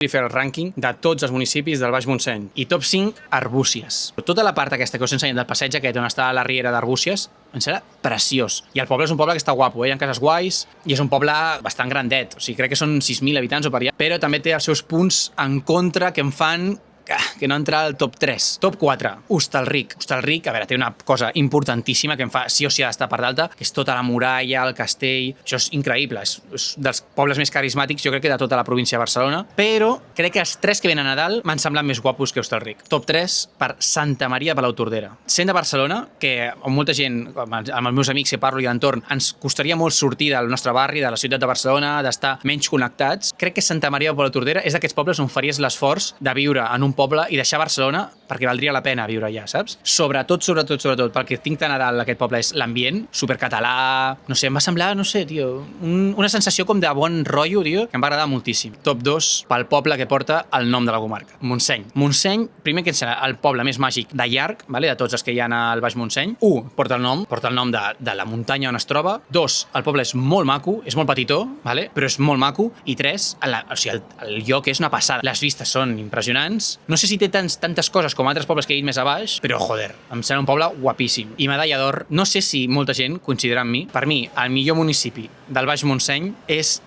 i fer el rànquing de tots els municipis del Baix Montseny. I top 5, Arbúcies. Tota la part aquesta que us he ensenyat del passeig aquest on està la riera d'Arbúcies, em serà preciós. I el poble és un poble que està guapo, hi ha cases guais, i és un poble bastant grandet, o sigui, crec que són 6.000 habitants o per allà, però també té els seus punts en contra que em fan que no entra al top 3. Top 4, Hostalric. Hostalric, a veure, té una cosa importantíssima que em fa sí o sí d'estar per d'alta, que és tota la muralla, el castell. Això és increïble, és dels pobles més carismàtics, jo crec que de tota la província de Barcelona, però crec que els 3 que venen a dalt m'han semblat més guapos que Hostalric. Top 3 per Santa Maria de Palautordera. Sent de Barcelona, que amb molta gent, amb els meus amics que parlo i d'entorn, ens costaria molt sortir del nostre barri, de la ciutat de Barcelona, d'estar menys connectats, crec que Santa Maria de Palautordera és d'aquests pobles on faries l'esforç de viure en un poble i deixar Barcelona perquè valdria la pena viure allà, saps? Sobretot, pel que tinc tan a dalt d'aquest poble és l'ambient, supercatalà, no sé, em va semblar, no sé, tio, una sensació com de bon rotllo, tio, que em va agradar moltíssim. Top 2 pel poble que porta el nom de la comarca, Montseny. Montseny, primer que serà el poble més màgic de llarg, vale, de tots els que hi ha al Baix Montseny. 1, porta el nom de la muntanya on es troba. 2, el poble és molt maco, és molt petitó, vale, però és molt maco. I 3, el lloc és una passada. Les vistes són impressionants. No sé si té tantes coses com altres pobles que he dit més a baix, però, joder, em sembla un poble guapíssim. I medalla d'or, no sé si molta gent coincidirà amb mi, per mi, el millor municipi del Baix Montseny és